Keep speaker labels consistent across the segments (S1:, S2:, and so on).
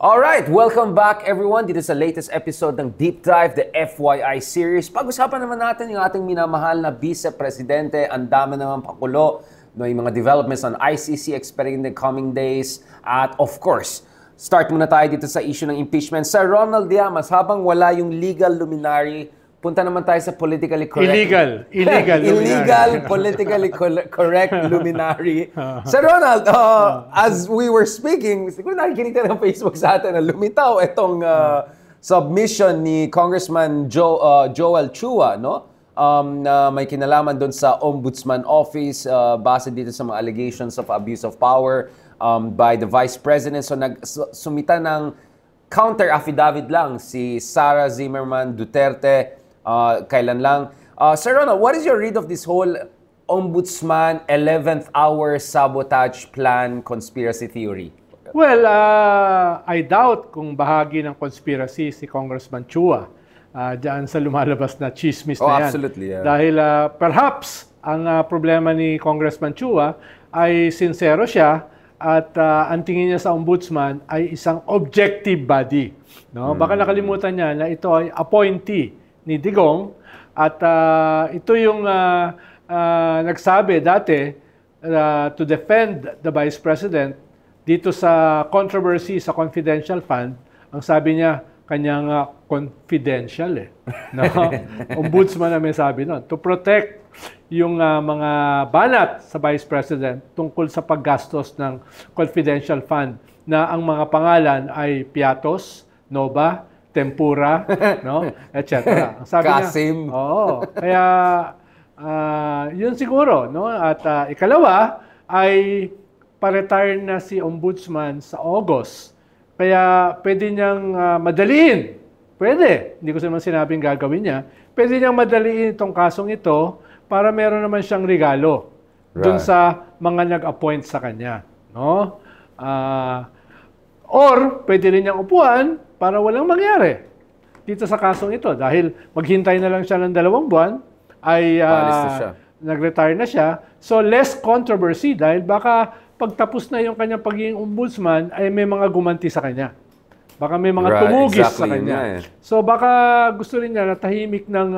S1: Alright, welcome back everyone dito sa latest episode ng Deep Dive, the FYI series. Pag-usapan naman natin yung ating minamahal na Vice Presidente. Ang dami naman pakulo, no, yung mga developments on ICC expected in the coming days. At of course, start muna tayo dito sa issue ng impeachment. Sir Ronald Llamas, habang wala yung legal luminary, punta naman tayo sa politically correct. Illegal, politically correct luminary. Sir Ronald, as we were speaking, siguro nakikinig ka ng Facebook sa atin na lumitaw itong submission ni Congressman Joel Chua, no? Na may kinalaman doon sa Ombudsman Office base dito sa mga allegations of abuse of power by the Vice President. So sumita ng counter affidavit lang si Sara Zimmerman Duterte. Kailan lang. Sir Ronald, what is your read of this whole Ombudsman 11th hour sabotage plan conspiracy theory?
S2: Well, I doubt kung bahagi ng conspiracy si Congressman Chua diyan sa lumalabas na chismis na yan.
S1: Absolutely, yeah.
S2: Dahil perhaps ang problema ni Congressman Chua ay sincero siya at ang tingin niya sa ombudsman ay isang objective body. No? Baka nakalimutan niya na ito ay appointee ni Digong at ito yung nagsabi dati to defend the Vice President dito sa controversy sa confidential fund. Ang sabi niya, kanyang confidential no? Ombudsman na may sabi nun. To protect yung mga banat sa Vice President tungkol sa paggastos ng confidential fund na ang mga pangalan ay Piatos, Nova, Tempura, no, etc. Sabi
S1: Kasim.
S2: niya, oo. Kaya yun siguro, no? At ikalawa ay pa-retire na si Ombudsman sa August. Kaya pwede niyang madaliin. Pwede. Hindi ko naman sinabing gagawin niya. Pwede niyang madaliin itong kasong ito para meron naman siyang regalo dun sa mga nag-appoint sa kanya, no? Or pwede rin niyang upuan para walang mangyari dito sa kasong ito. Dahil maghintay na lang siya ng 2 buwan, ay nag-retire na siya. So less controversy dahil baka pagtapos na yung kanyang pagiging ombudsman, ay may mga gumanti sa kanya. Baka may mga tumugis sa kanya. So baka gusto rin niya na tahimik ng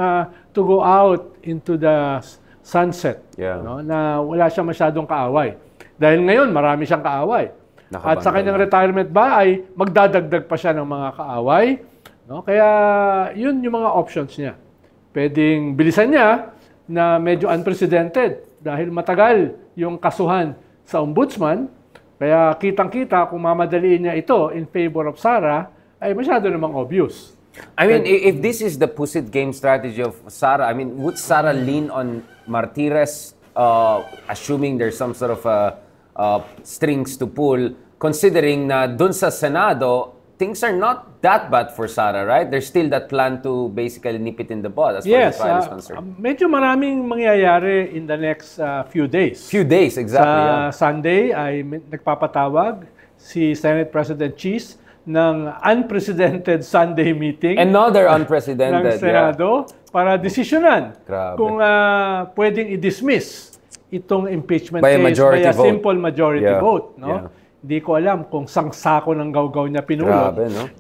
S2: to go out into the sunset. No? Na wala siya masyadong kaaway. Dahil ngayon, marami siyang kaaway. At sa kanyang retirement ba ay magdadagdag pa siya ng mga kaaway. No? Kaya yun yung mga options niya. Pwedeng bilisan niya na medyo unprecedented dahil matagal yung kasuhan sa ombudsman. Kaya kitang-kita kung mamadaliin niya ito in favor of Sara ay masyado namang obvious.
S1: I mean, if this is the pusit game strategy of Sara, I mean, would Sara lean on Martires assuming there's some sort of strings to pull, considering na dun sa Senado, things are not that bad for Sara, right? There's still that plan to basically nip it in the bud as far as the trial is concerned.
S2: Medyo maraming mangyayari in the next few days.
S1: Few days, exactly.
S2: Sa Sunday ay nagpapatawag si Senate President Cheese ng unprecedented Sunday meeting.
S1: Another unprecedented,
S2: ng Senado para desisyonan kung pwedeng i-dismiss itong impeachment
S1: by
S2: case by a
S1: vote.
S2: Simple majority vote, no? Hindi ko alam kung sangsako ng gawgaw niya pinulot
S1: no?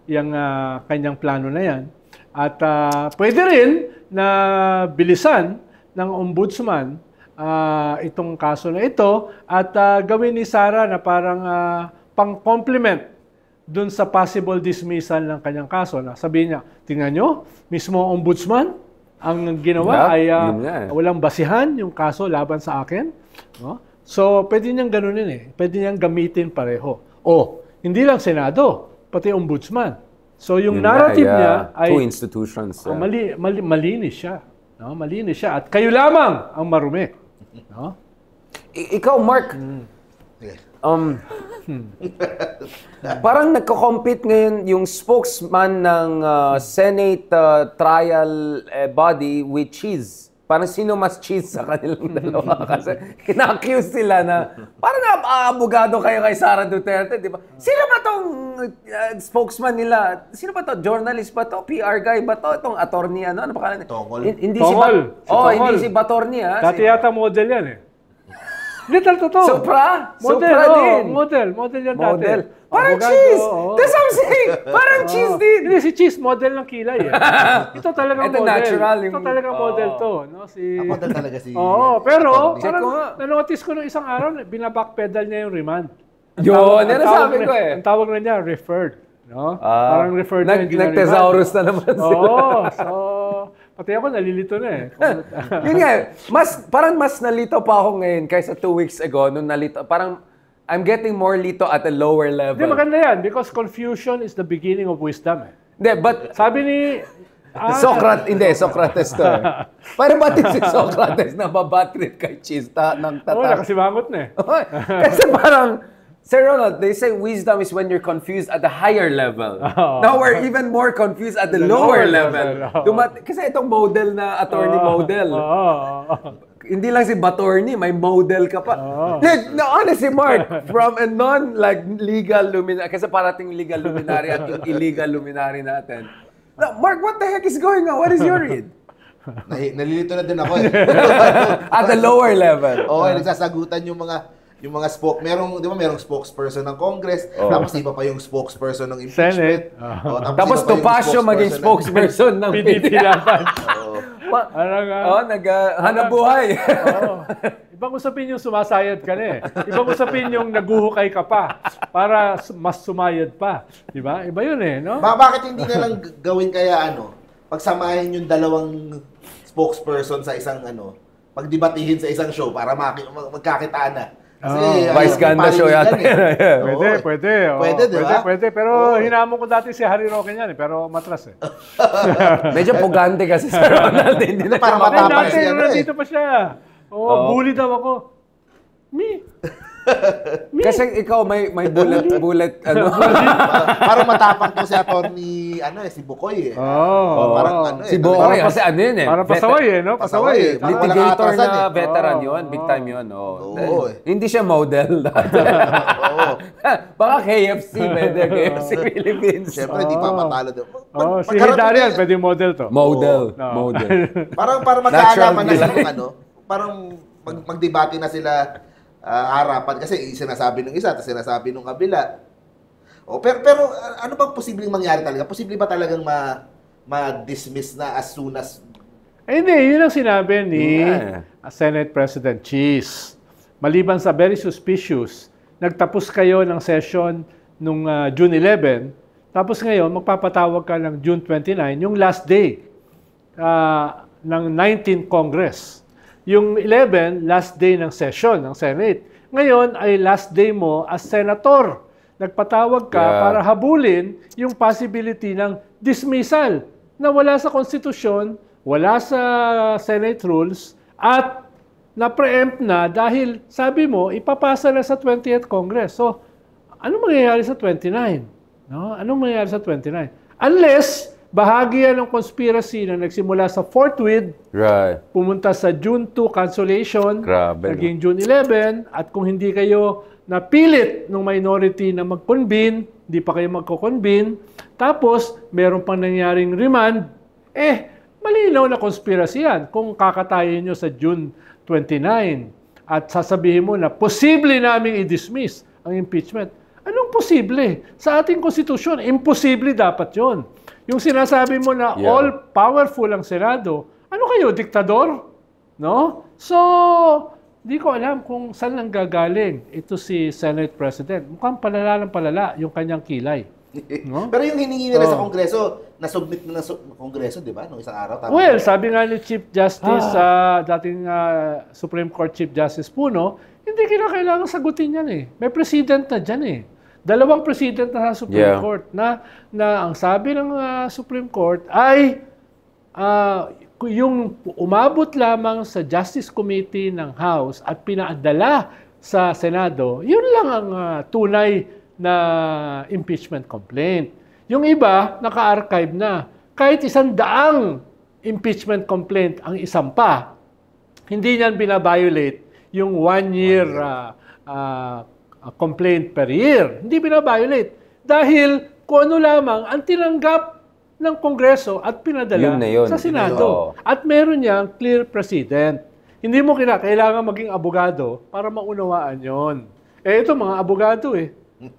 S2: yung kanyang plano na yan. At pwede rin na bilisan ng ombudsman itong kaso na ito at gawin ni Sara na parang pang-complement dun sa possible dismissal ng kanyang kaso. Na sabihin niya, tingnan nyo, mismo ombudsman ang ginawa ay walang basihan yung kaso laban sa akin. No? So, pwede niyang ganunin Pwede niyang gamitin pareho. O, hindi lang Senado, pati ombudsman. So, yung narrative niya ay
S1: two institutions.
S2: malinis siya. No? Malinis siya. At kayo lamang ang marumi. No?
S1: Ikaw, Mark, parang nagko-compete ngayon yung spokesman ng Senate trial body with Cheese. Parang sino mas cheese sa kanilang dalawa? Kasi kina-accuse sila na parang abogado kayo kay Sara Duterte, di ba? Sino ba tong spokesman nila? Sino ba to? Journalist ba to? PR guy ba to? Itong attorney, ano pa kalan?
S2: Tongol.
S1: Hindi
S2: Tongol.
S1: hindi si Batorni, ha?
S2: Dati yata model yan Little totoo.
S1: Supra?
S2: Model,
S1: Supra din.
S2: Model yan dati.
S1: Model. Parang
S2: Abogado,
S1: cheese!
S2: oo.
S1: That's what I'm saying! Parang cheese din!
S2: Hindi, si Cheese, model ng kilay eh. Ito talagang
S1: Ito
S2: model.
S1: natural yung-
S2: Ito talagang model to. No?
S3: Model talaga si...
S2: Oo, pero
S1: Check ko nga.
S2: nanotice ko nung isang araw, binabackpedal niya yung remand.
S1: Yun, yan ang sabi ko eh.
S2: Ang tawag na niya, referred. No? Parang referred na, hindi na
S1: Nag-thesaurus na naman sila.
S2: Oo, so... Pati ako, nalilito na eh.
S1: Yun nga, parang mas nalito pa ako ngayon kaysa 2 weeks ago nung nalito. Parang I'm getting more lito at a lower level.
S2: Hindi, maganda yan because confusion is the beginning of wisdom eh.
S1: Hindi, but
S2: Sabi ni...
S1: Socrates to eh. Para ba si Socrates na babatrip kay Cheese ng
S2: Oo,
S1: tatak?
S2: nakasimangot na eh.
S1: Kasi parang, Sir Ronald, they say wisdom is when you're confused at the higher level. Now we're even more confused at the lower level. Kasi itong model na attorney model. Hindi lang si Batorni, may model ka pa. No, honestly, Mark, from a legal luminary, kasi parating legal luminary at yung illegal luminary natin. Now, Mark, what the heck is going on? What is your read?
S3: Nalilito na din ako eh.
S1: At the lower level.
S3: Oo, nagsasagutan yung mga merong spokesperson ng Congress, tapos iba pa yung spokesperson ng impeachment.
S2: Senate.
S1: Tapos Topacio maging spokesperson ng
S2: PDP laban.
S1: hanap buhay.
S2: Ibang usapin yung sumasayad ka na eh. Ibang usapin yung naguhukay ka pa para mas sumayad pa. Di ba? Iba yun eh, no?
S3: Bakit hindi na lang gawin kaya pagsamahin yung dalawang spokesperson sa isang pagdebatihin sa isang show para magkakitaan na. Kasi,
S1: Vice Ganda show yata.
S2: Pwede.
S3: Pwede, di ba?
S2: Pwede. Pero hinamon ko dati si Harry Roque yan eh. Pero matras eh.
S1: Medyo pugante kasi si Ronald. Hindi na
S3: Para matapang siya.
S2: Nandito pa siya. Bully daw ako. Me?
S1: Kasi ikaw may bullet
S3: Parang matapang to si attorney, si Bukoy eh. Parang
S1: si Bukoy kasi yun eh.
S2: Parang pasaway eh, no? Pasaway.
S1: Litigator na veteran yun. Big time yun. Hindi siya model. Baka KFC, pwede. KFC Philippines.
S3: Siyempre, di pa matalo doon.
S2: Si Hidarian, pwede model to.
S1: Model.
S3: Parang magkaalaman na sila parang magdebate na sila harapan kasi sinasabi ng isa at sinasabi ng kabila. Pero ano bang posibleng mangyari talaga? Posible ba talagang ma-dismiss na as soon as...
S2: Hindi, yun ang sinabi ni Senate President Cheese. Maliban sa very suspicious, nagtapos kayo ng session nung June 11, tapos ngayon magpapatawag ka ng June 29, yung last day ng 19th Congress. Yung 11, last day ng session ng Senate. Ngayon ay last day mo as senator. Nagpatawag ka para habulin yung possibility ng dismissal na wala sa konstitusyon, wala sa Senate rules, at na-preempt na dahil sabi mo, ipapasa na sa 20th Congress. So, ano mangyayari sa 29? No? Anong mangyayari sa 29? Unless bahagi yan ng conspiracy na nagsimula sa Fort Worth, pumunta sa June 2 cancellation, naging June 11, at kung hindi kayo napilit ng minority na mag-convene, hindi pa kayo magko-convene, tapos meron pang nangyaring remand, malinaw na conspiracy yan. Kung kakatayin nyo sa June 29 at sasabihin mo na posible namin i-dismiss ang impeachment, anong posible? Sa ating konstitusyon, imposible dapat yon. Yung sinasabi mo na all-powerful ang Senado, ano kayo, diktador? No? So, di ko alam kung saan lang gagaling ito si Senate President. Mukhang palala ng palala yung kanyang kilay. No?
S3: Pero yung hiningi nila sa Kongreso, na-submit na Kongreso, di ba? Noong isang araw. Tama
S2: well, sabi nga ni Chief Justice, dating Supreme Court Chief Justice Puno, hindi kinakailangan sagutin yan eh. May president na dyan eh. 2 president na sa Supreme Court na ang sabi ng Supreme Court ay yung umabot lamang sa Justice Committee ng House at pinaadala sa Senado, yun lang ang tunay na impeachment complaint. Yung iba, naka-archive na. Kahit 100 impeachment complaint ang isampa, hindi niyan binabiolate yung 1 year complaint per year. Hindi binabiolate. Dahil kung ano lamang ang tinanggap ng Kongreso at pinadala sa Senado. At meron niyang clear precedent. Hindi mo kailangan maging abogado para maunawaan yon. Ito mga abogado eh.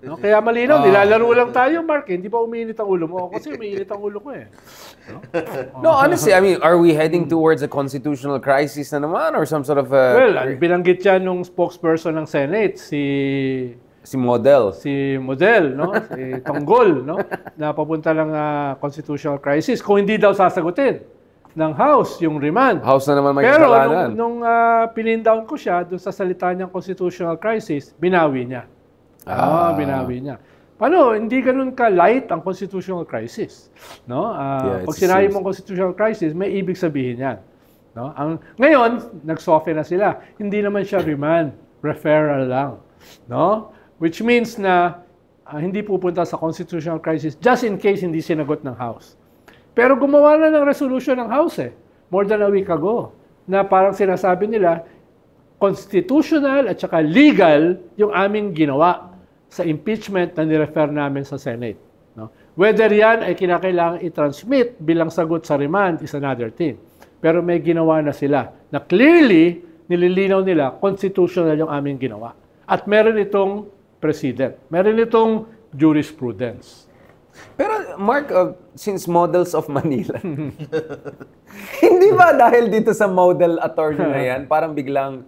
S2: No? Kaya malinaw, nilalaro lang tayo, Mark. Hindi ba umiinit ang ulo mo? Kasi umiinit ang ulo ko eh.
S1: No, honestly, I mean, are we heading towards a constitutional crisis na naman or some sort of
S2: Well, binanggit yan nung spokesperson ng Senate,
S1: si Model.
S2: Si Model, no? Si Tonggol, no? Na papunta lang constitutional crisis. Kung hindi daw sasagutin ng House yung remand.
S1: House na naman may
S2: Pero
S1: kasalanan.
S2: nung pin-down ko siya doon sa salita niyang constitutional crisis, binawi niya. Binawi niya. Paano, hindi ganun ka-light ang constitutional crisis. No? Pag sinabi mong constitutional crisis, may ibig sabihin yan. No? Ngayon, nag-soften na sila. Hindi naman siya remand, referral lang. No? Which means na hindi pupunta sa constitutional crisis just in case hindi sinagot ng House. Pero gumawa na ng resolution ng House more than a week ago, na parang sinasabi nila, constitutional at saka legal yung aming ginawa sa impeachment na nirefer namin sa Senate. No? Whether yan ay kinakailangan i-transmit bilang sagot sa remand is another thing. Pero may ginawa na sila na clearly nililinaw nila constitutional yung aming ginawa. At meron itong precedent. Meron itong jurisprudence.
S1: Pero Mark, since models of Manila, hindi ba dahil dito sa model attorney na yan, parang biglang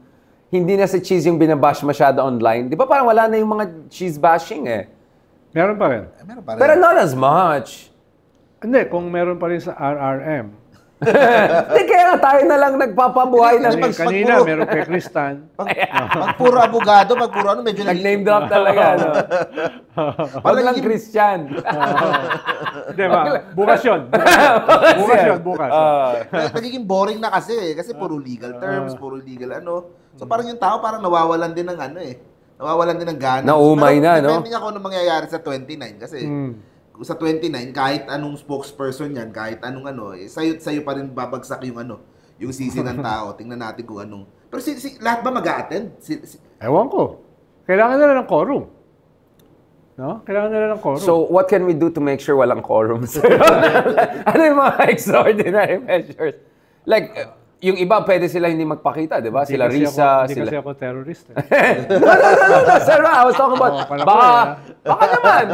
S1: hindi na si Cheese yung binabash masyado online? Di ba parang wala na yung mga cheese bashing
S2: Meron pa rin.
S3: Meron pa rin.
S1: Pero not as much.
S2: Hindi, kung meron pa rin sa RRM.
S1: Hindi, kaya nga tayo na lang nagpapabuhay ng...
S2: Kanina, meron kay Kristan.
S3: Pag puro abogado, pag puro medyo
S1: nag-name drop talaga, no? Wag lang Christian.
S2: Di ba? Bukas yun. Bukas.
S3: Nagiging boring na kasi puro legal terms, puro legal So parang yung tao parang nawawalan din ng nawawalan din ng gana.
S1: Naumay na, no?
S3: Depende nga kung ano mangyayari sa 29 kasi sa 29 kahit anong spokesperson yan, kahit anong sa'yo pa rin babagsak yung yung sisi ng tao. Tingnan natin kung anong. Pero lahat ba mag-a-attend?
S2: Ewan ko. Kailangan nila ng quorum. No? Kailangan nila ng quorum.
S1: So, what can we do to make sure walang quorum? Ano yung mga extraordinary measures? Like, yung iba, pwede sila hindi magpakita, di ba? Sila Risa,
S2: Hindi kasi ako terrorist.
S1: No, sir, I was talking about, baka naman,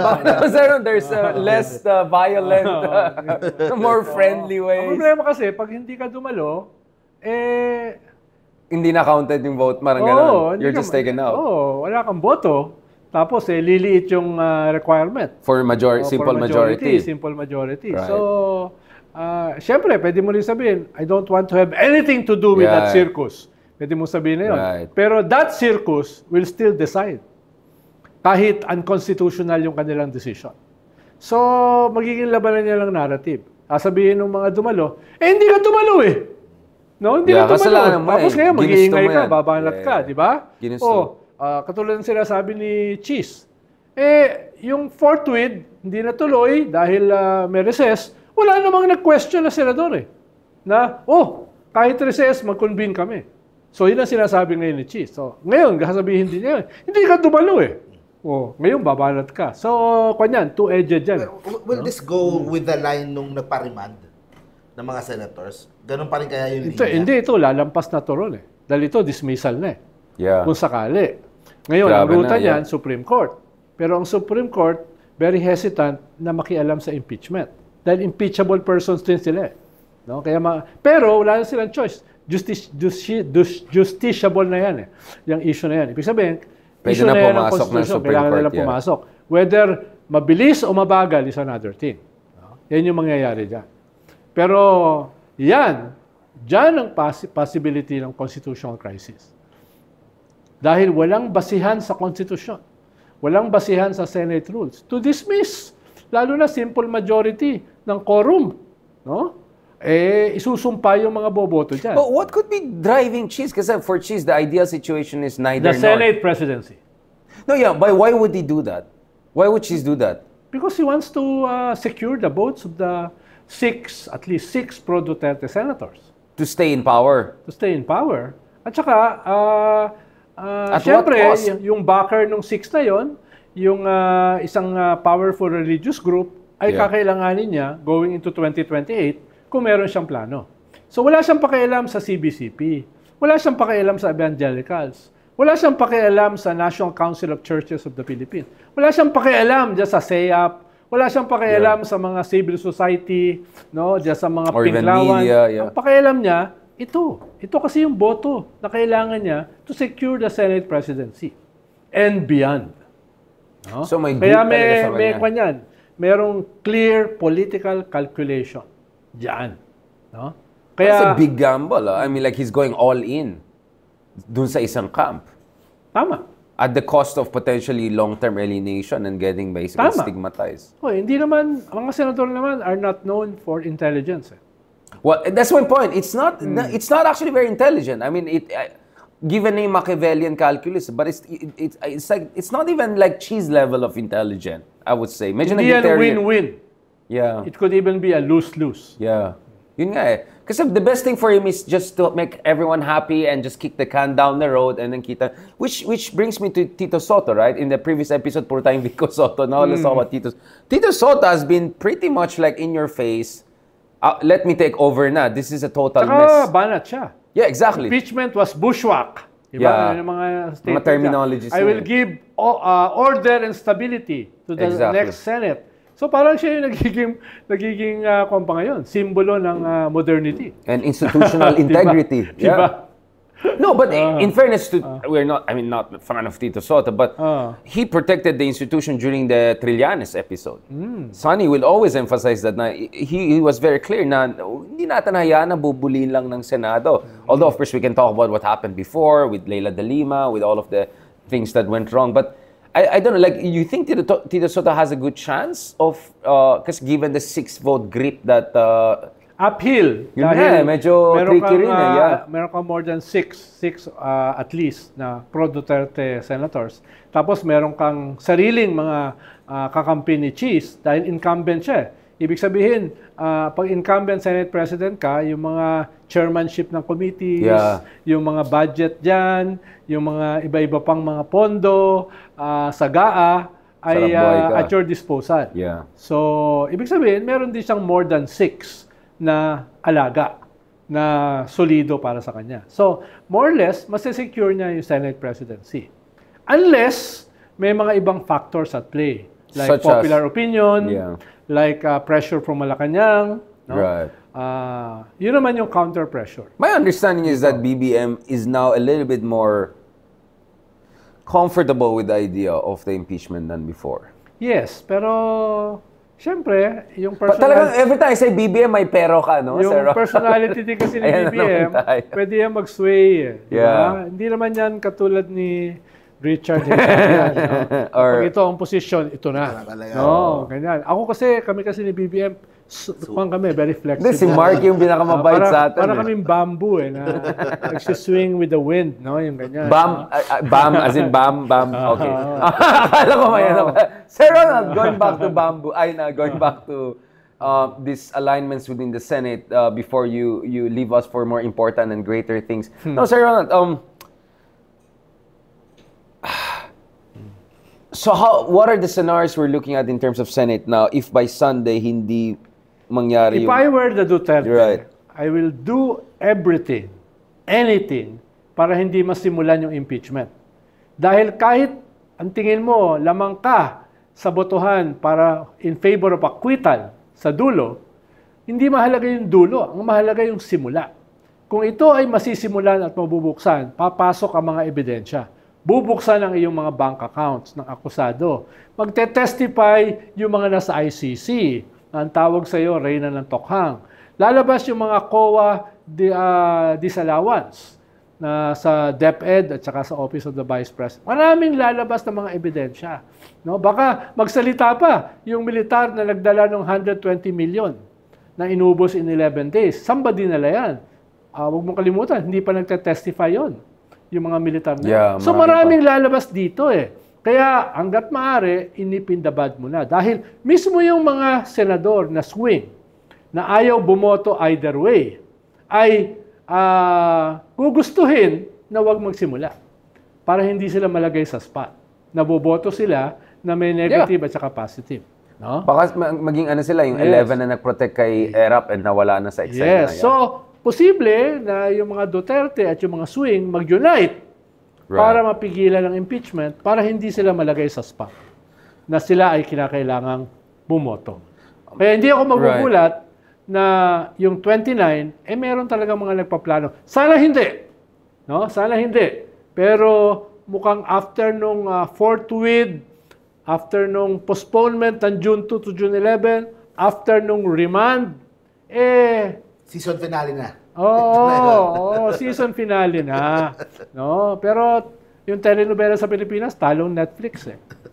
S1: sir, there's less violent, more friendly ways.
S2: Ang problema kasi, pag hindi ka dumalo,
S1: hindi na counted yung vote, parang gano'n. You're just taken out.
S2: Wala kang boto. Tapos, liliit yung requirement.
S1: For simple majority.
S2: Simple majority.
S1: Right.
S2: So, siyempre, pwede mo rin sabihin, I don't want to have anything to do with that circus. Pwede mo sabihin na yun.
S1: Right.
S2: Pero that circus will still decide. Kahit unconstitutional yung kanilang decision. So, magiging labanan niya lang narrative. Sabihin ng mga dumalo, hindi ka dumalo No, hindi ka dumalo. Tapos ngayon, mag-iingay ka, babanat ka, di ba? Katulad ng sinasabi ni Cheese. Yung forthwith, hindi natuloy dahil may recess, wala namang nag-question na senador na, kahit recess, mag-convene kami. So, yun ang sinasabi ngayon ni Cheese. So, ngayon, sasabihin din niya, hindi ka dumalo ngayon, babanat ka. So, kanyan, two-edged yan.
S3: Will this go with the line nung nagpa-remand ng mga senators? Ganun pa rin kaya yung linya?
S2: Hindi, ito, lalampas na turon Dahil ito, dismissal na kung sakali. Ngayon,
S1: Grabe
S2: ang ruta
S1: na,
S2: niyan, Supreme Court. Pero ang Supreme Court, very hesitant na makialam sa impeachment. Dahil impeachable persons din sila. No? Pero wala na silang choice. Justiciable na yan yung issue na yan. Ibig sabihin,
S1: pwede
S2: issue
S1: na
S2: yan ng
S1: pumasok ng
S2: Constitution.
S1: Supreme
S2: Kailangan
S1: Court,
S2: nila pumasok. Whether mabilis o mabagal is another thing. No? Yan yung mangyayari dyan. Pero dyan ang possibility ng constitutional crisis. Dahil walang basihan sa Constitution. Walang basihan sa Senate rules. To dismiss, lalo na simple majority ng quorum, no? Isusumpa yung mga boboto dyan.
S1: But what could be driving Cheese? Kasi for Cheese, the ideal situation is neither
S2: The Senate presidency.
S1: No, but why would he do that? Why would Cheese do that?
S2: Because he wants to secure the votes of the at least six pro-Duterte senators.
S1: To stay in power.
S2: To stay in power. At saka,
S1: At
S2: syempre,
S1: what cost?
S2: yung backer ng six na yon, yung isang powerful religious group, ay kakailanganin niya going into 2028 kung meron siyang plano. So wala siyang pakialam sa CBCP. Wala siyang pakialam sa evangelicals. Wala siyang pakialam sa National Council of Churches of the Philippines. Wala siyang pakialam dyan sa SEAP. Wala siyang pakialam sa mga civil society, no, dyan sa mga
S1: or even
S2: pinklawan.
S1: media,
S2: Ang pakialam niya, ito. Ito kasi yung boto na kailangan niya to secure the Senate presidency and beyond. No?
S1: So may
S2: Kaya
S1: group talaga sa kanya.
S2: kanyan. Merong clear political calculation diyan, no?
S1: That's
S2: Kaya
S1: a big gamble. I mean, like, he's going all in dun sa isang camp.
S2: tama.
S1: At the cost of potentially long-term alienation and getting basically
S2: Tama.
S1: stigmatized.
S2: Hindi naman, ang mga senador naman are not known for intelligence.
S1: Well, that's my point. It's not actually very intelligent. I mean, given a Machiavellian calculus, but it's like it's not even like cheese level of intelligent, I would say. Medyo
S2: Hindi yan
S1: nag-deteriorate.
S2: win-win.
S1: Yeah.
S2: It could even be a lose-lose.
S1: Yeah. Yun nga eh. Kasi the best thing for him is just to make everyone happy and just kick the can down the road and then kita. Which brings me to Tito Soto, right? In the previous episode, puro tayong Vico Soto. Now let's talk about Tito. Tito Soto has been pretty much like in your face. Let me take over na. This is a total mess.
S2: Saka banat siya.
S1: Yeah, exactly.
S2: Impeachment was bushwhack. Diba?
S1: Yeah.
S2: Yung mga
S1: Mga terminologies
S2: I will
S1: na eh.
S2: give order and stability to the
S1: Exactly.
S2: next Senate. So parang siya yung nagiging kumpa ngayon, simbolo ng modernity.
S1: And institutional integrity.
S2: Diba?
S1: Yeah. No, but in fairness to, we're not, I mean, not a fan of Tito Soto, but he protected the institution during the Trillanes episode. Sonny will always emphasize that na he was very clear na hindi natin hayaan na bubulin lang ng Senado. Although, of course, we can talk about what happened before with Leila de Lima, with all of the things that went wrong. But I don't know, like, you think Tito Soto has a good chance of, because given the 6-vote grip that...
S2: Uphill.
S1: Yun na, medyo tricky rin eh, yeah.
S2: Meron ka more than six at least na pro-Duterte senators. Tapos meron kang sariling mga kakampi ni Cheese dahil incumbent siya. Ibig sabihin, pag incumbent Senate President ka, yung mga chairmanship ng committees, yung mga budget dyan, yung mga iba-iba pang mga pondo, sa GAA, ay at your disposal.
S1: Yeah.
S2: So, ibig sabihin, meron din siyang more than 6 na alaga na solido para sa kanya. So, more or less, masesecure niya yung Senate presidency. Unless, may mga ibang factors at play. Like
S1: Such
S2: popular
S1: as,
S2: opinion, like pressure from Malacanang. No?
S1: Right.
S2: Yun naman yung counter-pressure.
S1: My understanding is that BBM is now a little bit more comfortable with the idea of the impeachment than before.
S2: Yes, pero siyempre, yung personality...
S1: Talagang every time I say BBM, may pero ka, no?
S2: Yung
S1: Sir?
S2: personality din kasi ni BBM, pwede yan mag-sway.
S1: Yeah.
S2: Hindi naman yan katulad ni Richard.
S1: Or,
S2: pag ito ang posisyon, ito na. No, ganyan. Kami kasi ni BBM, kami, very flexible.
S1: si Mark yung pinakamabait sa atin.
S2: Para kaming bamboo na nagsiswing with the wind, no? Yung ganyan.
S1: Bam, as in bam. Okay. Akala ko may ano. Sir Ronald, going back to bamboo, going back to these alignments within the Senate before you leave us for more important and greater things. No, Sir Ronald, so what are the scenarios we're looking at in terms of Senate now if by Sunday hindi mangyari
S2: If I were the Duterte,
S1: right,
S2: I will do everything, anything, para hindi masimulan yung impeachment. Dahil kahit ang tingin mo, lamang ka sa botohan para in favor of acquittal sa dulo, hindi mahalaga yung dulo, ang mahalaga yung simula. Kung ito ay masisimulan at mabubuksan, papasok ang mga ebidensya. Bubuksan ang iyong mga bank accounts ng akusado. Magte-testify yung mga nasa ICC. Ang tawag sa iyo, Reyna ng Tokhang. Lalabas yung mga COA disallowance na sa DepEd at saka sa Office of the Vice President. Maraming lalabas ng mga ebidensya. No? Baka magsalita pa yung militar na nagdala ng 120 million na inubos in 11 days. Somebody nila yan. Huwag mong kalimutan, hindi pa nagte-testify yon yung mga militar na.
S1: Yeah,
S2: so maraming lalabas dito eh. Kaya hanggat maaari, inipindabad mo na. Dahil mismo yung mga senador na swing, na ayaw bumoto either way, ay gugustuhin na wag magsimula. Para hindi sila malagay sa spot. Naboboto sila na may negative at saka positive. No?
S1: Baka maging ano sila, yung 11 na nag-protect kay ERAP and nawala na sa Excel.
S2: Yes. So, posible na yung mga Duterte at yung mga swing mag-unite para mapigilan ang impeachment para hindi sila malagay sa spot na sila ay kinakailangang bumoto. Kaya hindi ako magugulat na yung 29, meron talaga mga nagpaplano. Sana hindi. No? Sana hindi. Pero mukhang after nung fourth with, after nung postponement ng June 2 to June 11, after nung remand,
S3: season finale na.
S2: Oo, season finale na. No? Pero yung telenovela sa Pilipinas, talong Netflix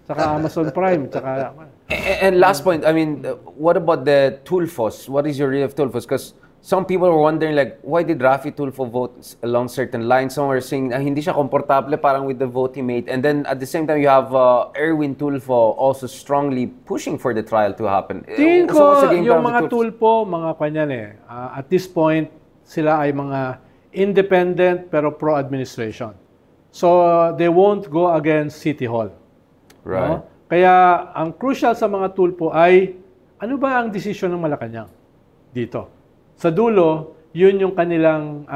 S2: Saka Amazon Prime, saka...
S1: And last point, I mean, what about the Tulfos? What is your read of Tulfos? Because some people were wondering, like, why did Raffy Tulfo vote along certain lines? Some were saying, hindi siya komportable parang with the vote he made. And then, at the same time, you have Erwin Tulfo also strongly pushing for the trial to happen.
S2: Tingin ko, yung mga Tulfo, mga kanyan at this point, sila ay mga independent pero pro-administration. So, they won't go against City Hall.
S1: Right.
S2: No? Kaya, ang crucial sa mga Tulfo ay, ano ba ang desisyon ng Malacanang dito? Sa dulo, yun yung kanilang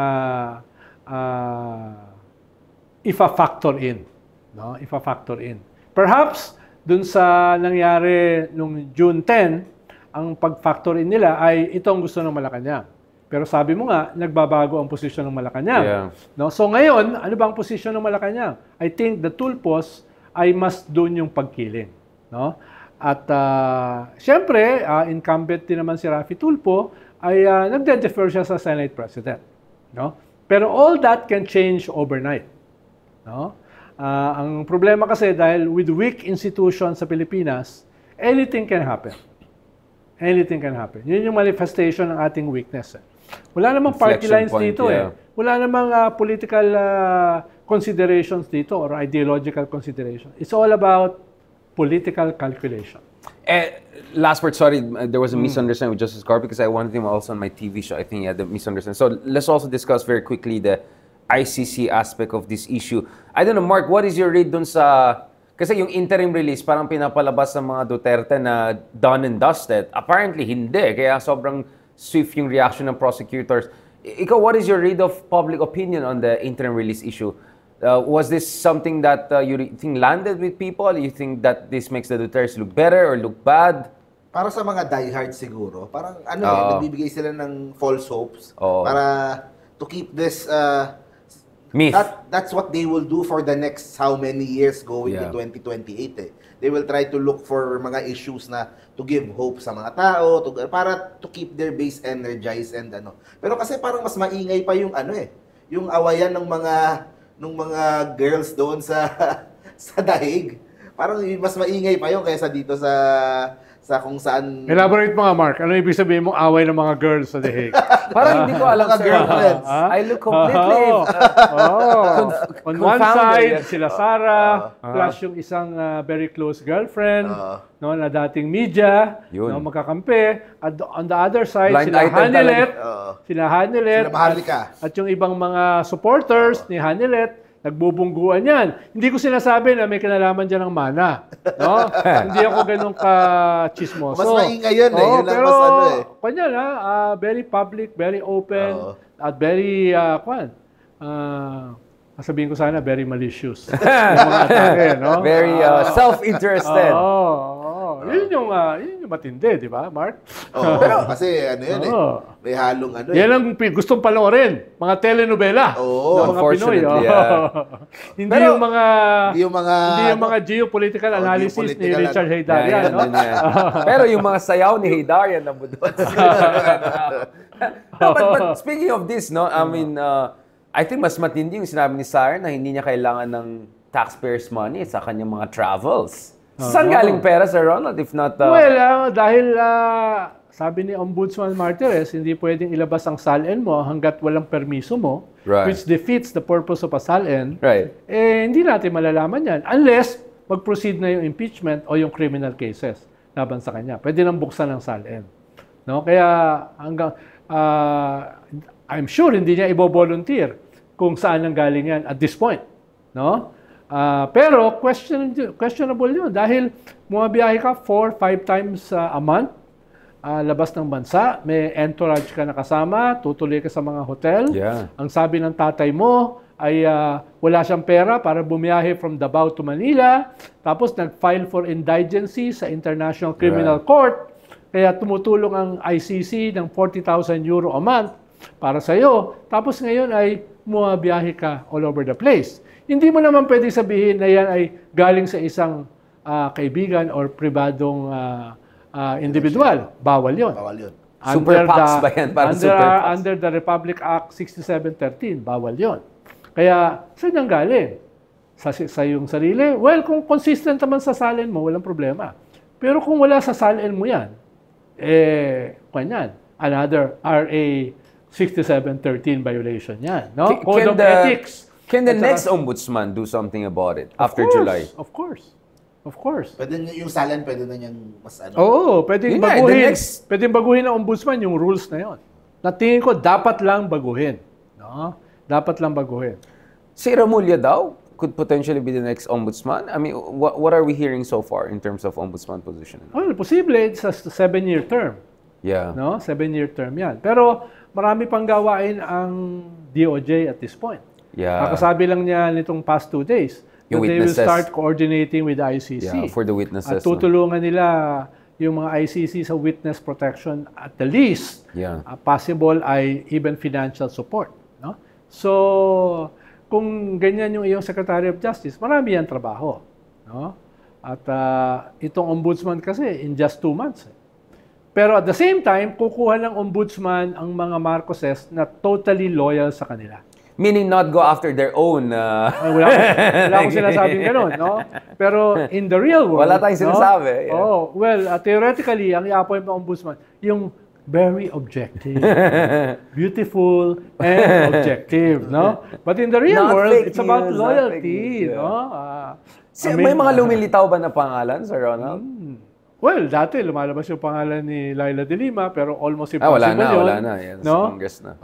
S2: ifa-factor in. No? Ifa-factor in. Perhaps, dun sa nangyari nung June 10, ang pag-factor in nila ay itong gusto ng Malacanang. Pero sabi mo nga, nagbabago ang posisyon ng Malacanang.
S1: Yeah.
S2: No? So ngayon, ano ba ang posisyon ng Malacanang? I think the Tulfos ay mas doon yung pagkiling. No? At siyempre, incumbent din naman si Raffy Tulfo, ay nagde-defer siya sa Senate President. No? Pero all that can change overnight. No? Ang problema kasi dahil with weak institutions sa Pilipinas, anything can happen. Anything can happen. Yun yung manifestation ng ating weakness. Wala namang party lines dito Wala namang political considerations dito or ideological consideration. It's all about political calculation.
S1: Last word, sorry, there was a misunderstanding with Justice Carr because I wanted him also on my TV show. I think he had the misunderstanding. So let's also discuss very quickly the ICC aspect of this issue. I don't know, Mark, what is your read dun sa... Kasi yung interim release, parang pinapalabas ng mga Duterte na done and dusted. Apparently, hindi. Kaya sobrang swift yung reaction ng prosecutors. Ikaw, what is your read of public opinion on the interim release issue? Was this something that you think landed with people? You think that this makes the Dutertes look better or look bad?
S3: Para sa mga diehard siguro, parang nagbibigay sila ng false hopes para to keep this
S1: myth.
S3: That's what they will do for the next how many years going to 2028 They will try to look for mga issues na to give hope sa mga tao, para to keep their base energized and ano. Pero kasi parang mas maingay pa yung yung awayan ng mga girls doon sa dahig. Parang mas maingay pa yung kaysa dito sa kung saan...
S2: Elaborate mga Mark. Ano ibig sabihin mong away ng mga girls sa dahig?
S1: Parang hindi ko alam,
S3: mga girlfriends.
S1: I look completely...
S2: On one side, sila Sarah, plus yung isang very close girlfriend, na dating media, magkakampi. At on the other side, sila Hanilet, at yung ibang mga supporters ni Hanilet, nagbubungguan yan. Hindi ko sinasabi na may kinalaman dyan ng mana. No? Hindi ako ganun ka-chismoso.
S3: Mas maingay yun yun lang mas
S2: kanya very public, very open, at very, sabihin ko sana, very malicious. Yung mga atake, no?
S1: Very self-interested.
S2: Yun yung matindi, di ba, Mark?
S3: Pero kasi may halong
S2: Yan ang gustong panoorin, mga telenovela ng mga Pinoy. Hindi yung mga geopolitical analysis ni Richard Heydarian.
S1: Pero yung mga sayaw ni Heydarian na budot. But speaking of this, I mean, I think mas matindi yung sinabi ni Sarah na hindi niya kailangan ng taxpayers' money sa kanyang mga travels. Saan galing pera, Sir Ronald, if not...
S2: Well, dahil sabi ni Ombudsman Martires, hindi pwedeng ilabas ang SALN mo hanggat walang permiso mo, which defeats the purpose of a SALN, hindi natin malalaman yan unless mag-proceed na yung impeachment o yung criminal cases laban sa kanya. Pwede nang buksan ang SALN. No? Kaya hanggang... I'm sure hindi niya i-volunteer kung saan ang galing yan at this point. No? Pero questionable yun dahil bumabiyahe ka 4-5 times a month labas ng bansa, may entourage ka na kasama, tutuloy ka sa mga hotel.
S1: Yeah.
S2: Ang sabi ng tatay mo ay wala siyang pera para bumiyahe from Davao to Manila. Tapos nag-file for indigency sa International Criminal Court. Kaya tumutulong ang ICC ng 40,000 euro a month para sa iyo. Tapos ngayon ay bumiyahe ka all over the place. Hindi mo naman pwede sabihin na yan ay galing sa isang kaibigan or pribadong individual. Bawal yun.
S3: Bawal yun.
S1: Super PACs ba yan? Parang super PACs.
S2: Under the Republic Act 6713, bawal yun. Kaya, saan yung galing? Sa iyong sarili? Well, kung consistent naman sa salin mo, walang problema. Pero kung wala sa salin mo yan, kanyan, another RA 6713 violation yan. No? Code of Ethics.
S1: Can the next ombudsman do something about it after July?
S2: Of course. Of course.
S3: Pwede yung salin, pwede na niyang mas ano.
S2: Oo, pwedeng baguhin. Pwedeng baguhin ng ombudsman yung rules na yon. Natingin ko, dapat lang baguhin. No? Dapat lang baguhin.
S1: Si Remulla daw could potentially be the next ombudsman? I mean, what are we hearing so far in terms of ombudsman position?
S2: Well, posible. It's a 7-year term.
S1: Yeah.
S2: No? 7-year term yan. Pero marami pang gawain ang DOJ at this point.
S1: Yeah.
S2: Kakasabi lang niya nitong past 2 days that they will start coordinating with the ICC.
S1: Yeah, for the witnesses.
S2: At tutulungan nila yung mga ICC sa witness protection at the least.
S1: Yeah.
S2: Possible ay even financial support. No? So, kung ganyan yung iyong Secretary of Justice, marami yan trabaho. No? At itong ombudsman kasi in just 2 months. Pero at the same time, kukuha ng ombudsman ang mga Marcoses na totally loyal sa kanila.
S1: Meaning not go after their own...
S2: Wala akong sinasabing ganun, no? Pero in the real world...
S1: Wala tayong sinasabi.
S2: No? Yeah. Oh, well, theoretically, ang i-appoint ng ombudsman, yung very objective, beautiful, and objective, no? But in the real world, it's about loyalty, no?
S1: May mga lumilitaw ba na pangalan, Sir Ronald?
S2: Well, dati lumalabas yung pangalan ni Laila de Lima, pero almost impossible yun.
S1: Wala na. Yan,
S2: no?
S1: Sa Congress na.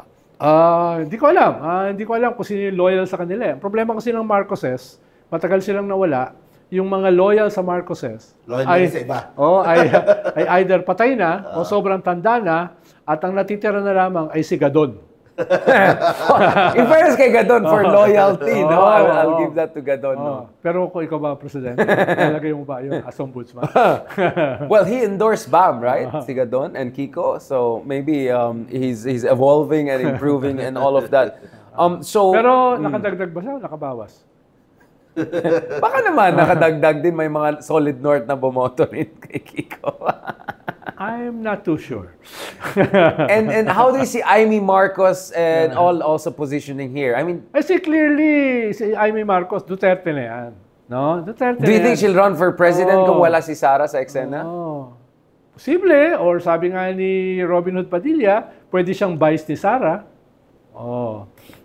S2: Hindi ko alam. Hindi ko alam kung sino yung loyal sa kanila. Ang problema kasi ng Marcoses, matagal silang nawala, yung mga loyal sa Marcoses
S3: ay sa iba.
S2: Ay either patay na o sobrang tanda na at ang natitira na lamang ay si Gadon.
S1: In fairness kay Gadon, for loyalty, no? I'll give that to Gadon. No?
S2: Pero kung ikaw ba, Presidente, nalagay mo ba yung as ombudsman?
S1: Well, he endorsed BAM, right? Si Gadon and Kiko. So maybe he's evolving and improving and all of that.
S2: Pero nakadagdag ba siya o nakabawas?
S1: Baka naman, nakadagdag din. May mga solid north na bumoto rin kay Kiko.
S2: I'm not too sure.
S1: and how do you see Amy Marcos and all also positioning here? I mean,
S2: I see clearly si Amy Marcos, Duterte na yan. No? Duterte
S1: do you think she'll run for president kung wala si Sara sa eksena?
S2: Posible. Or sabi nga ni Robin Hood Padilla, pwede siyang vice ni Sara.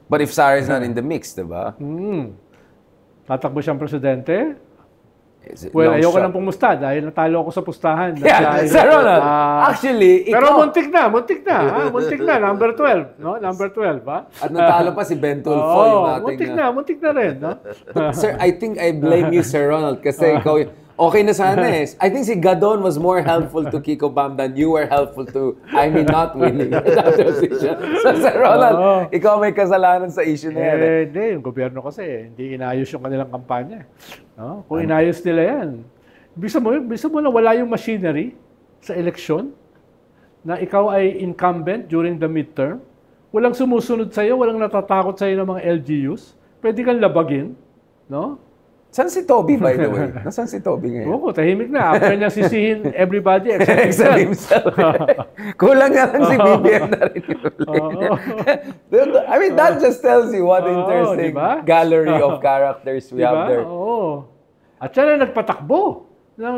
S1: But if Sara is not in the mix, diba?
S2: Tatakbo siyang presidente? Well, ayoko nang pumusta dahil natalo ako sa pustahan.
S1: Sir Ronald, actually,
S2: pero muntik na. Muntik na, number 12. No? Number 12, ba?
S1: At natalo pa si Ben Tulfo, yung ating...
S2: Muntik na rin. No?
S1: But sir, I think I blame you, Sir Ronald, kasi ikaw, okay na sana eh. I think si Gadon was more helpful to Kiko Bam than you were helpful to, not winning that position. So, Sir Ronald, ikaw may kasalanan sa issue na yan.
S2: Hindi, yung gobyerno kasi, hindi inayos yung kanilang kampanya. No? Kung inayos nila yan, bisa mo na wala yung machinery sa eleksyon, na ikaw ay incumbent during the midterm, walang sumusunod sa'yo, walang natatakot sa'yo ng mga LGUs, pwede kang labagin, no?
S1: Saan si Toby, by the way? Nasaan si Toby ngayon?
S2: Oo, tahimik na. After niya sisihin everybody
S1: except himself. Kulang nga lang si BBM na rin. I mean, that just tells you what interesting gallery of characters we have there.
S2: At siya na nagpatakbo ng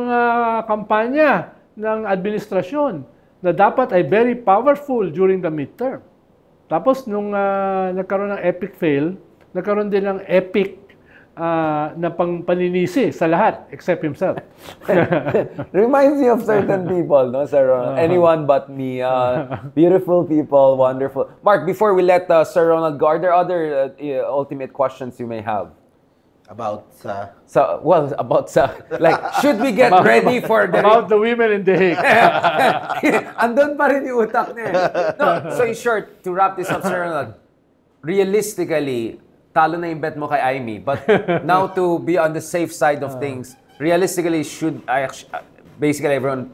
S2: kampanya ng administrasyon na dapat ay very powerful during the midterm. Tapos nung nagkaroon ng epic fail, nagkaroon din ng epic na paninisi sa lahat except himself.
S1: Reminds me of certain people, no, Sir Ronald? Anyone but me. Beautiful people, wonderful. Mark, before we let Sir Ronald go, are there other ultimate questions you may have?
S3: About sa...
S1: Like, should we get ready for the...
S2: About the women in The Hague.
S1: Andun pa rin yung utak niya. No, so in short, to wrap this up, Sir Ronald, realistically, talo na yung bet mo kay Amy. But now to be on the safe side of things, realistically, basically everyone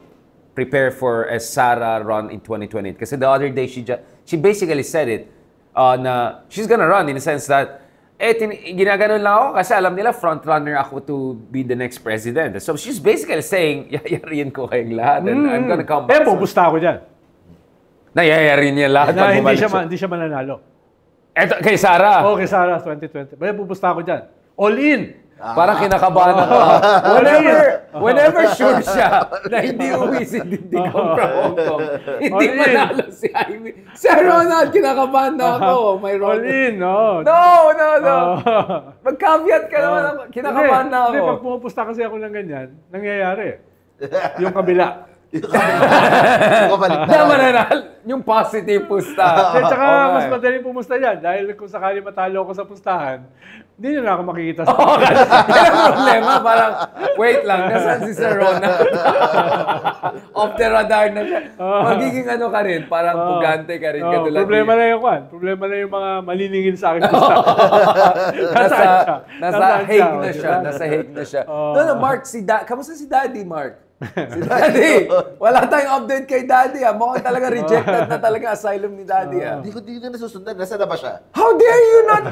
S1: prepare for a Sara run in 2020? Kasi the other day, she basically said it, na she's gonna run in the sense that ginaganon lang ako kasi alam nila front-runner ako to be the next president. So she's basically saying, yayariin ko kayong lahat and I'm gonna come back.
S2: Pupusta ako dyan.
S1: Nayayarin niya lahat.
S2: Na hindi siya mananalo.
S1: Eto, kay Sara.
S2: Kay Sara, 2020. Pupusta ako dyan. All in!
S1: Parang kinakabahan ako. Whenever sure siya na hindi uwi si Dindigong from Hong Kong, hindi manalo si Amy. Sir Ronald, kinakabahan na ako. May
S2: All in, no?
S1: No. Mag-caveat ka naman ako. Kinakabahan na ako.
S2: Hindi, pag pumupusta kasi ako ng ganyan, nangyayari. Yung kabila.
S1: Mananal, yung positive pusta.
S2: Tsaka mas madaling pumusta yan dahil kung sakali matalo ako sa pustahan, hindi nyo na ako makikita sa
S1: Yan ang problema, parang, wait lang, nasaan si Sir Ronald? Off the radar na siya. Magiging ano ka rin, parang pugante ka rin.
S2: Problema na yung kwan. Problema na yung mga maliningin sa akin.
S1: Nasa Hague na siya. No, Mark, kamusta si Daddy, Mark? Si Daddy, wala tayong update kay Daddy. Mukhang talaga rejected na talaga asylum ni Daddy.
S3: Hindi ko nasusundan. Nasaan na ba siya?
S1: How dare you not?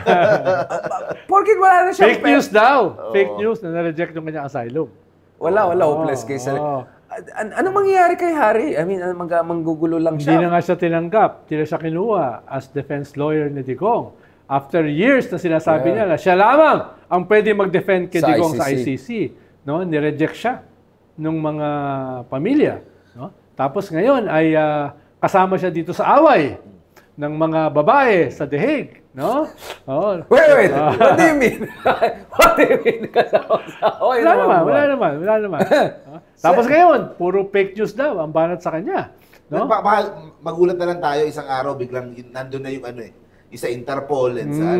S1: Porkit wala na siya.
S2: Fake news daw. Fake news na na-reject yung kanyang asylum.
S1: Wala. Hopeless case. Anong mangyayari kay Harry? I mean, manggugulo lang siya.
S2: Hindi na nga siya tinanggap. Hindi na siya kinuha as defense lawyer ni Digong. After years na sinasabi niya na siya lamang ang pwede mag-defend kay Digong sa ICC. No? Nireject siya nung mga pamilya. No? Tapos ngayon ay kasama siya dito sa away ng mga babae sa The Hague. No?
S1: Wait. What do you mean? What do you mean? Kasama sa away?
S2: Wala naman. Tapos ngayon, puro fake news daw ang banat sa kanya. No?
S3: Magulat na lang tayo isang araw, biglang nandun na yung yung sa Interpol and sa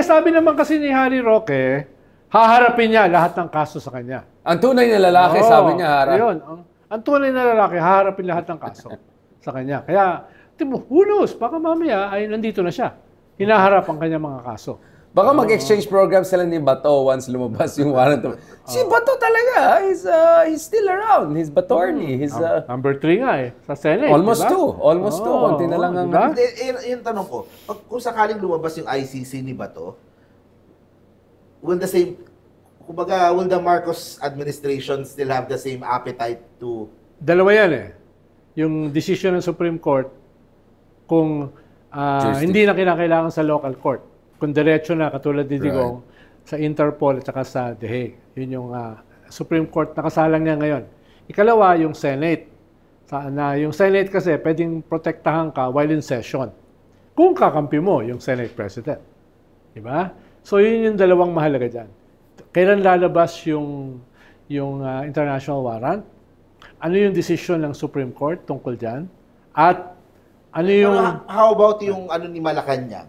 S2: sabi naman kasi ni Harry Roque, haharapin niya lahat ng kaso sa kanya.
S1: Ang tunay na lalaki, sabi niya, harap.
S2: Yun. Ang tunay na lalaki, haharapin lahat ng kaso sa kanya. Kaya, who knows, baka mamaya ay nandito na siya. Hinaharap ang kanyang mga kaso.
S1: Baka mag-exchange program sila ni Bato once lumabas yung warrant. Si Bato talaga, he's still around. He's Batorni. He's
S2: number 3 nga sa Senate.
S1: Almost two. Konti na lang ang...
S3: Yung tanong ko, kung sakaling lumabas yung ICC ni Bato, will the Marcos administration still have the same appetite to...
S2: Dalawa yan Yung decision ng Supreme Court, kung hindi na kinakailangan sa local court, kung diretso na katulad ni Digong sa Interpol at saka sa The Hague. Yun yung Supreme Court nakasalang niya ngayon. Ikalawa, yung Senate. Yung Senate kasi pwedeng protektahan ka while in session. Kung kakampi mo yung Senate President. Diba? So yun yung dalawang mahalaga dyan. Kailan lalabas yung international warrant? Ano yung decision ng Supreme Court tungkol dyan? At ano yung...
S3: How about yung ni Malacanang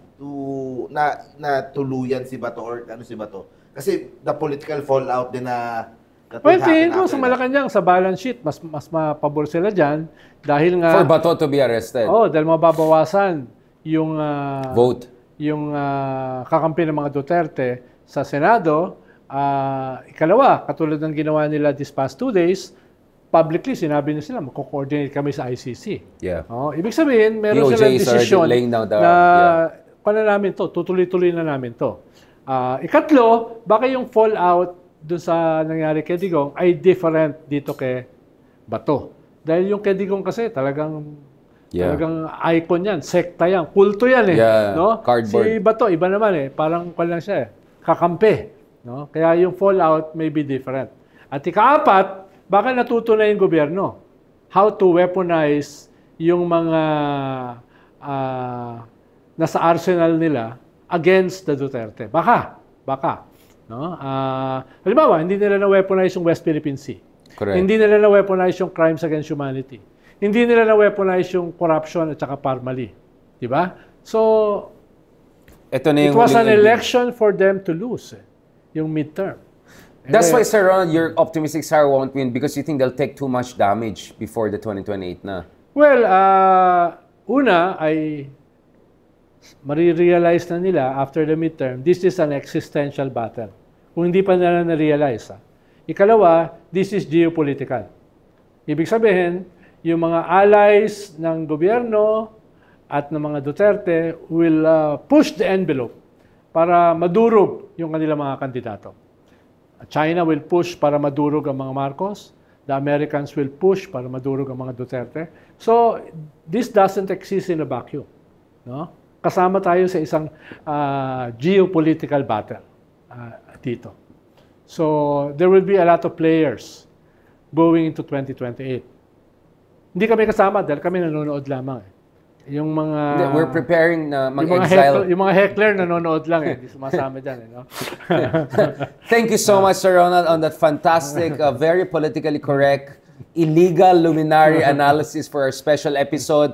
S3: na tuluyan si Bato or si Bato? Kasi the political fallout din na...
S2: Well, tingin ko sa Malacanang, sa balance sheet, mas mapabor sila dyan dahil nga...
S1: For Bato to be arrested.
S2: Dahil mababawasan yung...
S1: vote.
S2: Yung kakampi ng mga Duterte sa Senado. Ikalawa, katulad ng ginawa nila this past 2 days, publicly sinabi na sila, magko-coordinate kami sa ICC.
S1: Yeah.
S2: Ibig sabihin, meron silang desisyon na tutuloy-tuloy na namin to. Ikatlo, baka yung fallout dun sa nangyari kay Digong ay different dito kay Bato. Dahil yung kay Digong kasi talagang icon yan, sekta yan, kulto yan no?
S1: Cardboard.
S2: Si Bato, iba naman parang lang siya kakampi. No? Kaya yung fallout may be different. At ikaapat, baka natuto na yung gobyerno how to weaponize yung mga nasa arsenal nila against the Duterte. Baka. No? Halimbawa, hindi nila na-weaponize yung West Philippine Sea.
S1: Correct.
S2: Hindi nila na-weaponize yung crimes against humanity. Hindi nila na-weaponize yung corruption at saka parmali. Diba? So,
S1: it was
S2: an election for them to lose. yung midterm.
S1: That's why, Sir Ronald, you're optimistic Sara won't win because you think they'll take too much damage before the 2028 na.
S2: Well, una ay marirealize na nila after the midterm, this is an existential battle. Kung hindi pa nila na-realize. Ikalawa, this is geopolitical. Ibig sabihin, yung mga allies ng gobyerno at ng mga Duterte will push the envelope para madurog yung kanilang mga kandidato. China will push para madurog ang mga Marcos. The Americans will push para madurog ang mga Duterte. So, this doesn't exist in a vacuum. No? Kasama tayo sa isang geopolitical battle dito. So, there will be a lot of players going into 2028. Hindi kami kasama dahil kami nanonood lamang. Yung mga...
S1: We're preparing na mag-exile.
S2: Yung mga heckler nanonood lang hindi sumasama dyan. No?
S1: Thank you so much, Sir Ronald, on that fantastic, very politically correct, illegal luminary analysis for our special episode.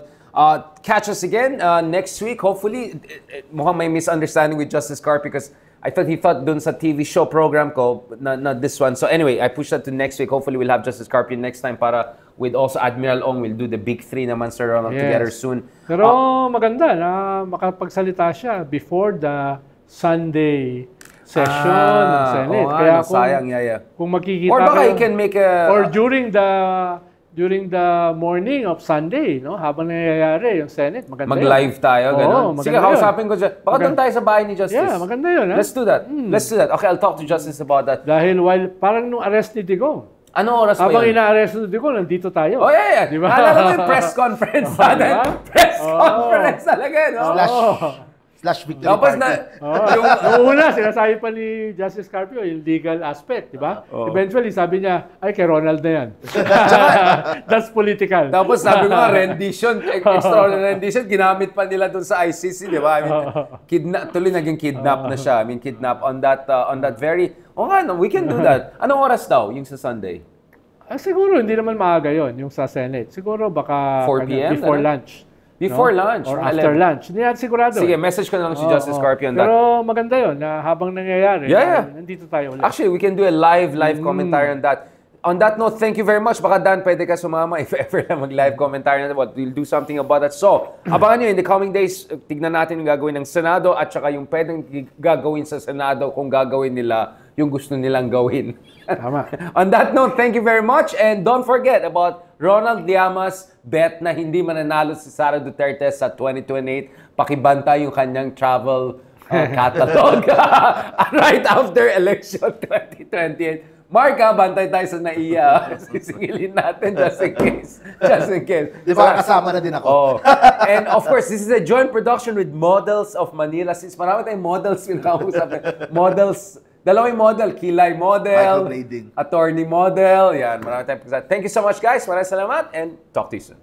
S1: Catch us again next week. Hopefully, mukhang may misunderstanding with Justice Carp because I thought he thought dun sa TV show program ko, not this one. So anyway, I pushed that to next week. Hopefully, we'll have Justice Carp next time para with also Admiral Ong. We'll do the big three naman, Sir Ronald, together soon.
S2: Pero maganda na makapagsalita siya before the Sunday session ng Senate. Kaya
S1: sayang,
S2: kung makikita
S1: or baka he can make a...
S2: Or during the morning of Sunday, no, habang nangyayari yung Senate, maganda
S1: mag-live tayo, ganun. Sige, kausapin ko dyan. Baka doon tayo sa bahay ni Justice.
S2: Yeah, maganda yun.
S1: Let's do that. Let's do that. Okay, I'll talk to Justice about that.
S2: Dahil parang nung arrest ni Digong.
S1: Ano oras
S2: habang
S1: pa yun?
S2: ina-arrest ni Digong, nandito tayo.
S1: Oh, yeah.
S2: Diba?
S1: Alam mo yung press conference natin. Press conference talaga, no?
S3: Slash victory
S1: tapos
S3: party.
S2: Yung una, sinasabi pa ni Justice Carpio, yung legal aspect, di ba? Eventually, sabi niya, ay, kay Ronald na yan. That's political.
S1: Tapos sabi ko nga, rendition, extraordinary rendition, ginamit pa nila dun sa ICC, di ba? I mean, tuloy naging kidnap na siya. I mean, kidnap on that very, we can do that. Anong oras daw, yung sa Sunday?
S2: Siguro, hindi naman maaga yon yung sa Senate. Siguro, baka
S1: 4 p.m.
S2: Before lunch.
S1: Before lunch.
S2: Or after lunch. Hindi yan sigurado.
S1: Sige, message ko na lang si Justice Carpio on that.
S2: Pero maganda yun na habang nangyayari, nandito tayo ulit.
S1: Actually, we can do a live commentary on that. On that note, thank you very much. Baka Dan, pwede ka sumama if ever na mag-live commentary na that. We'll do something about that. So, abangan nyo in the coming days, tignan natin yung gagawin ng Senado at saka yung pwedeng gagawin sa Senado kung gagawin nila yung gusto nilang gawin.
S2: Tama.
S1: On that note, thank you very much. And don't forget about Ronald Llamas bet na hindi mananalo si Sara Duterte sa 2028. Pakibanta yung kanyang travel catalog right after election 2028. Mark, bantay tayo sa NAIA. Sisingilin natin just in case. Just in case.
S3: Di ba kasama na din ako?
S1: Oh. And of course, this is a joint production with Models of Manila. Since marami tayong models pinakausap. Models, dalawang model. Kilay model. Attorney model. Yan, marami tayong pinakausap. Thank you so much, guys. Maraming salamat and talk to you soon.